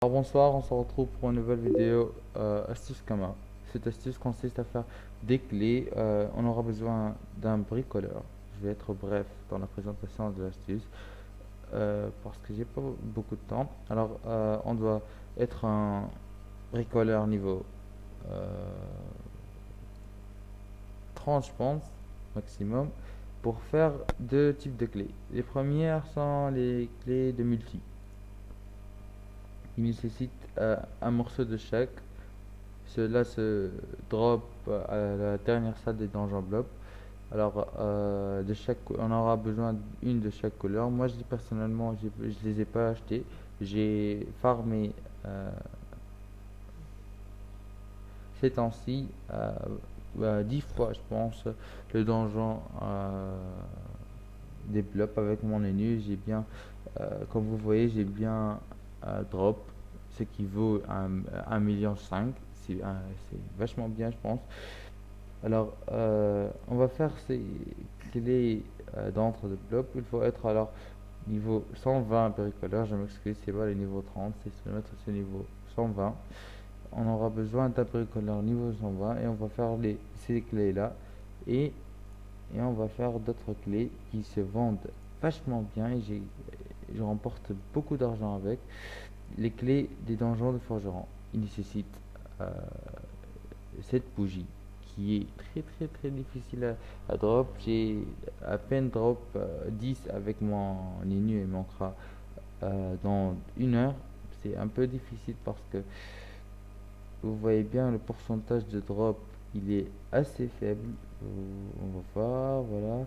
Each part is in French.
Alors bonsoir, on se retrouve pour une nouvelle vidéo astuce Kama. Cette astuce consiste à faire des clés. On aura besoin d'un bricoleur. Je vais être bref dans la présentation de l'astuce parce que j'ai pas beaucoup de temps. Alors on doit être un bricoleur niveau euh, 30 je pense maximum pour faire deux types de clés. Les premières sont les clés de multi. Ils nécessitent un morceau de chaque. Cela se drop à la dernière salle des Dungeon Blob. Alors, on aura besoin d'une de chaque couleur. Moi, personnellement, je les ai pas achetés. J'ai farmé ces temps-ci 10 fois, je pense, le donjon des blobs avec mon ennemi. Comme vous voyez, j'ai bien drop, ce qui vaut 1,5 million. C'est vachement bien, je pense. Alors, on va faire ces clés d'entre de blocs. Il faut être alors niveau 120 bricoleur. Je m'excuse, c'est pas le niveau 30, c'est se mettre ce niveau 120. On aura besoin d'un bricoleur niveau 120 et on va faire ces clés là. Et, et on va faire d'autres clés qui se vendent vachement bien et je remporte beaucoup d'argent avec. Les clés des donjons de forgeron. Ils nécessitent euh, cette bougie qui est très difficile à drop. J'ai à peine drop 10 avec mon Inu et mon Kra dans 1 heure. C'est un peu difficile parce que vous voyez bien le pourcentage de drop, il est assez faible. On va voir,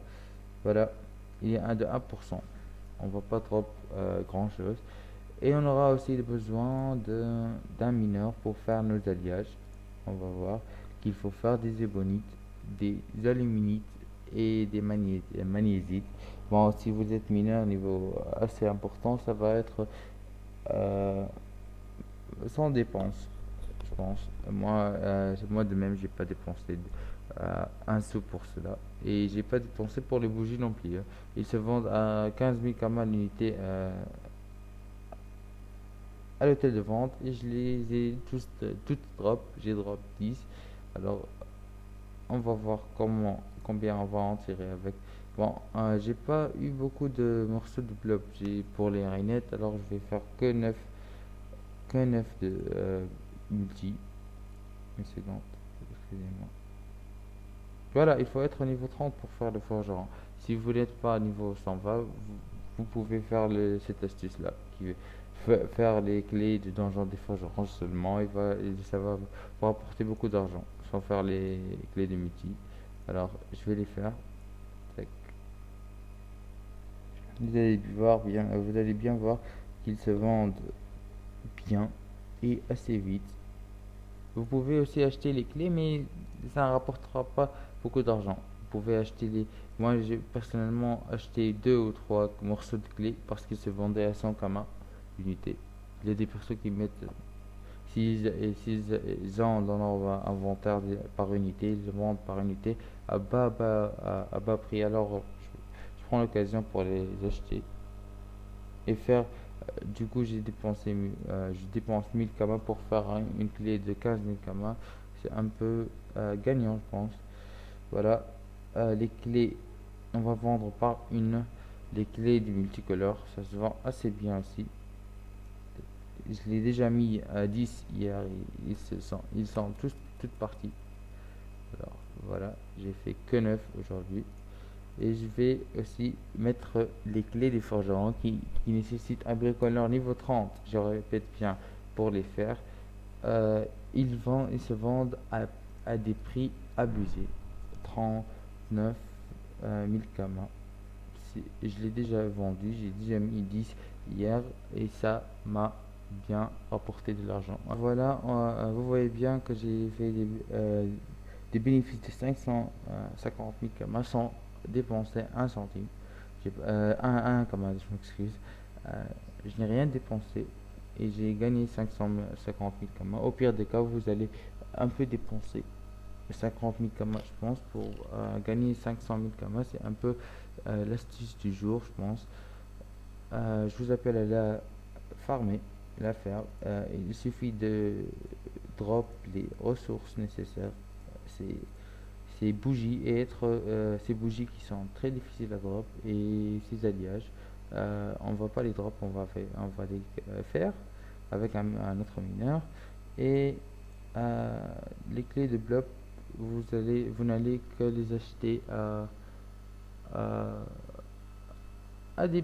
voilà, il est de 1%. On va pas drop grand chose. Et on aura aussi besoin d'un mineur pour faire nos alliages. On va voir qu'il faut faire des ébonites, des aluminites et des magnésites. Bon, si vous êtes mineur niveau assez important, ça va être euh, sans dépense, je pense. Moi de même, j'ai pas dépensé un sou pour cela. Et j'ai pas dépensé pour les bougies non plus, hein. Ils se vendent à 15 000 kamas l'unité à l'hôtel de vente et je les ai tous toutes drop. J'ai drop 10. Alors on va voir combien on va en tirer avec. Bon, j'ai pas eu beaucoup de morceaux de blob j'ai pour les rainettes, alors je vais faire que 9 de multi. Une seconde, excusez-moi. Voilà, il faut être niveau 30 pour faire le forgeron. Si vous n'êtes pas niveau 120, vous pouvez faire cette astuce là qui faire les clés du donjon des forgerons seulement et ça va vous rapporter beaucoup d'argent sans faire les clés de multi. Alors je vais les faire. Tac. Vous allez bien voir qu'ils se vendent bien et assez vite. Vous pouvez aussi acheter les clés, mais ça ne rapportera pas beaucoup d'argent. Vous pouvez acheter les. Moi, j'ai personnellement acheté 2 ou 3 morceaux de clés parce qu'ils se vendaient à 100 kama l'unité. Il y a des personnes qui mettent. S'ils ont dans leur inventaire par unité, ils le vendent par unité à bas prix. Alors, je prends l'occasion pour les acheter et faire. Du coup, je dépense 1000 kamas pour faire une clé de 15 000 kamas. C'est un peu gagnant, je pense. Voilà. Les clés, on va vendre par une. Les clés du multicolore, ça se vend assez bien aussi. Je l'ai déjà mis à 10 hier. Ils sont tous toutes parties. Alors voilà, j'ai fait que 9 aujourd'hui. Et je vais aussi mettre les clés des forgerons qui nécessitent un bricoleur niveau 30. Je répète bien pour les faire. Ils se vendent à des prix abusés. 39 000 kamas. Je l'ai déjà vendu, j'ai déjà mis 10 hier et ça m'a bien rapporté de l'argent. Voilà, vous voyez bien que j'ai fait des bénéfices de 550 000 kamas sans dépenser un centime. Un kamas, je m'excuse. Euh, je n'ai rien dépensé et j'ai gagné 550 000 kamas. Au pire des cas, vous allez un peu dépenser 50 000 kamas, je pense, pour gagner 500 000 kamas. C'est un peu l'astuce du jour, je pense. Je vous appelle à la farmer. la faire. Il suffit de drop les ressources nécessaires, ces, ces bougies et ces bougies qui sont très difficiles à drop et ces alliages. On va pas les drop, on va les faire avec un autre mineur et euh, les clés de blob, vous n'allez que les acheter à, à des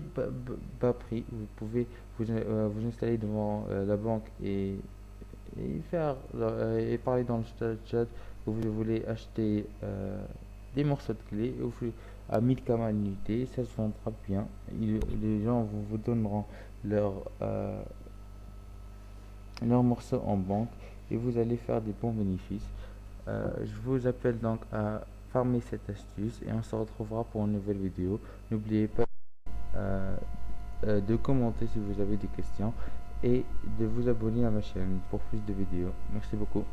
bas prix. Vous pouvez vous installer devant la banque et parler dans le chat que vous voulez acheter des morceaux de clés à 1000 kama l'unité, ça se vendra bien. Les gens vous donneront leur, euh, leurs morceaux en banque et vous allez faire des bons bénéfices. Je vous appelle donc à farmer cette astuce et on se retrouvera pour une nouvelle vidéo. N'oubliez pas euh, de commenter si vous avez des questions et de vous abonner à ma chaîne pour plus de vidéos. Merci beaucoup.